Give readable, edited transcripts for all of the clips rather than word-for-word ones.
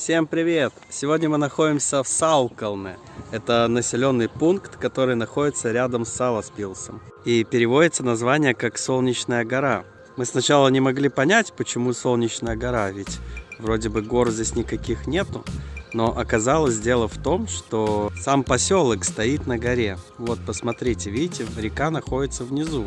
Всем привет! Сегодня мы находимся в Салкалне. Это населенный пункт, который находится рядом с Саласпилсом. И переводится название как Солнечная гора. Мы сначала не могли понять, почему Солнечная гора, ведь вроде бы гор здесь никаких нету. Но оказалось дело в том, что сам поселок стоит на горе. Вот посмотрите, видите, река находится внизу.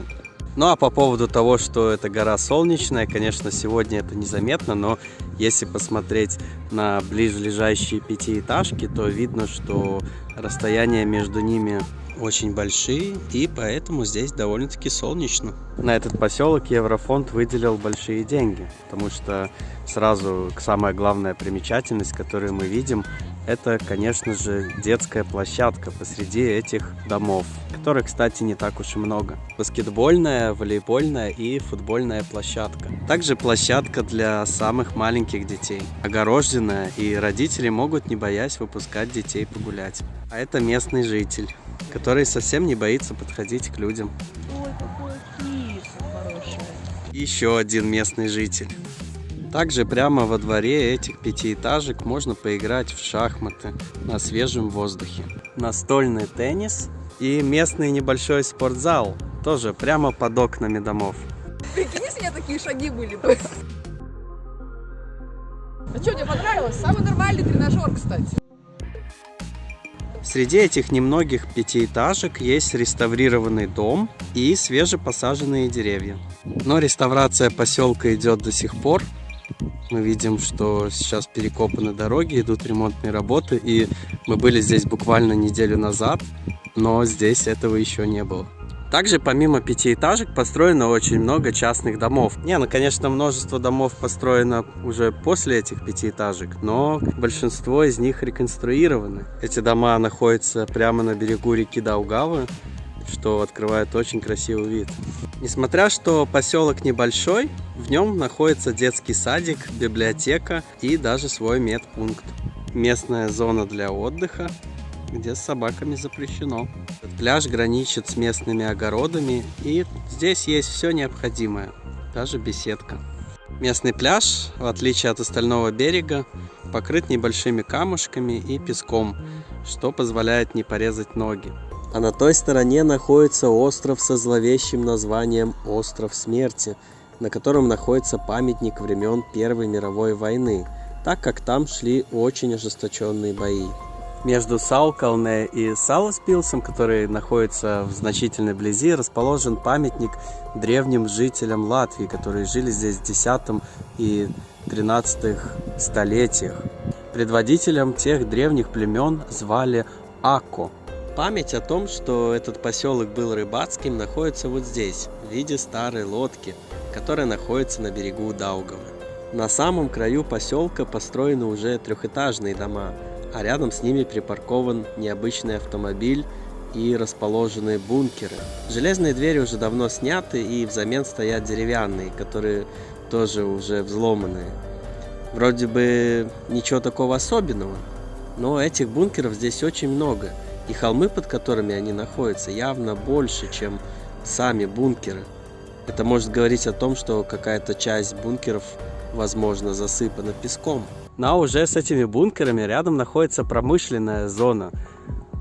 Ну а по поводу того, что эта гора солнечная, конечно, сегодня это незаметно, но если посмотреть на близлежащие пятиэтажки, то видно, что расстояния между ними очень большие, и поэтому здесь довольно-таки солнечно. На этот поселок Еврофонд выделил большие деньги, потому что сразу самая главная примечательность, которую мы видим, это, конечно же, детская площадка посреди этих домов, которых, кстати, не так уж и много. Баскетбольная, волейбольная и футбольная площадка. Также площадка для самых маленьких детей, огороженная, и родители могут, не боясь, выпускать детей погулять. А это местный житель, который совсем не боится подходить к людям. Ой, какое кисло хорошее. Еще один местный житель. Также прямо во дворе этих пятиэтажек можно поиграть в шахматы на свежем воздухе. Настольный теннис и местный небольшой спортзал, тоже прямо под окнами домов. Прикинь, если у меня такие шаги были бы. А что, тебе понравилось? Самый нормальный тренажер, кстати. Среди этих немногих пятиэтажек есть реставрированный дом и свежепосаженные деревья. Но реставрация поселка идет до сих пор. Мы видим, что сейчас перекопаны дороги, идут ремонтные работы, и мы были здесь буквально неделю назад, но здесь этого еще не было. Также помимо пятиэтажек построено очень много частных домов. Конечно, множество домов построено уже после этих пятиэтажек, но большинство из них реконструированы. Эти дома находятся прямо на берегу реки Даугавы, что открывает очень красивый вид. Несмотря что поселок небольшой, в нем находится детский садик, библиотека и даже свой медпункт. Местная зона для отдыха, где с собаками запрещено. Пляж граничит с местными огородами, и здесь есть все необходимое, даже беседка. Местный пляж, в отличие от остального берега, покрыт небольшими камушками и песком, что позволяет не порезать ноги. А на той стороне находится остров со зловещим названием Остров Смерти, на котором находится памятник времен Первой мировой войны, так как там шли очень ожесточенные бои. Между Салкалне и Саласпилсом, который находится в значительной близи, расположен памятник древним жителям Латвии, которые жили здесь в X и XIII столетиях. Предводителем тех древних племен звали Ако. Память о том, что этот поселок был рыбацким, находится вот здесь, в виде старой лодки, которая находится на берегу Даугавы. На самом краю поселка построены уже трехэтажные дома, а рядом с ними припаркован необычный автомобиль и расположены бункеры. Железные двери уже давно сняты, и взамен стоят деревянные, которые тоже уже взломанные. Вроде бы ничего такого особенного, но этих бункеров здесь очень много. И холмы, под которыми они находятся, явно больше, чем сами бункеры. Это может говорить о том, что какая-то часть бункеров, возможно, засыпана песком. Но уже с этими бункерами рядом находится промышленная зона.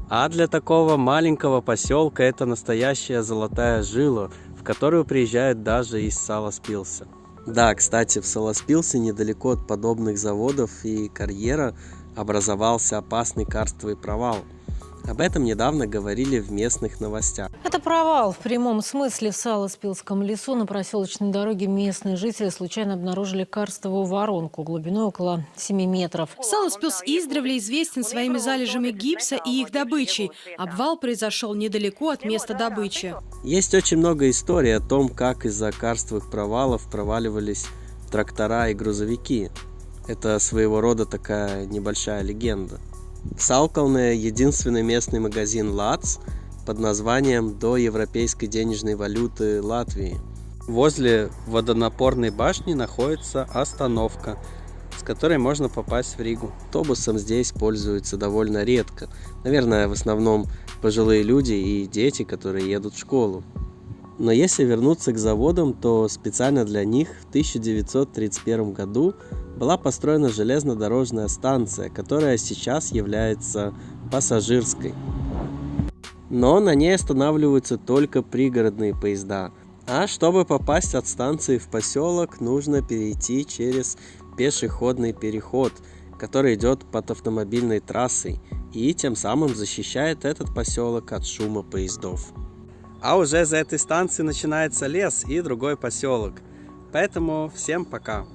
А для такого маленького поселка это настоящая золотая жила, в которую приезжают даже из Саласпилса. Да, кстати, в Саласпилсе, недалеко от подобных заводов и карьера, образовался опасный карстовый провал. Об этом недавно говорили в местных новостях. Это провал в прямом смысле. В Саласпилсском лесу на проселочной дороге местные жители случайно обнаружили карстовую воронку глубиной около 7 метров. Саласпилс издревле известен своими залежами гипса и их добычей. Обвал произошел недалеко от места добычи. Есть очень много историй о том, как из-за карстовых провалов проваливались трактора и грузовики. Это своего рода такая небольшая легенда. В Салкалне единственный местный магазин ЛАЦ под названием доевропейской денежной валюты Латвии. Возле водонапорной башни находится остановка, с которой можно попасть в Ригу. Автобусом здесь пользуются довольно редко. Наверное, в основном пожилые люди и дети, которые едут в школу. Но если вернуться к заводам, то специально для них в 1931 году была построена железнодорожная станция, которая сейчас является пассажирской. Но на ней останавливаются только пригородные поезда. А чтобы попасть от станции в поселок, нужно перейти через пешеходный переход, который идет под автомобильной трассой и тем самым защищает этот поселок от шума поездов. А уже за этой станцией начинается лес и другой поселок. Поэтому всем пока!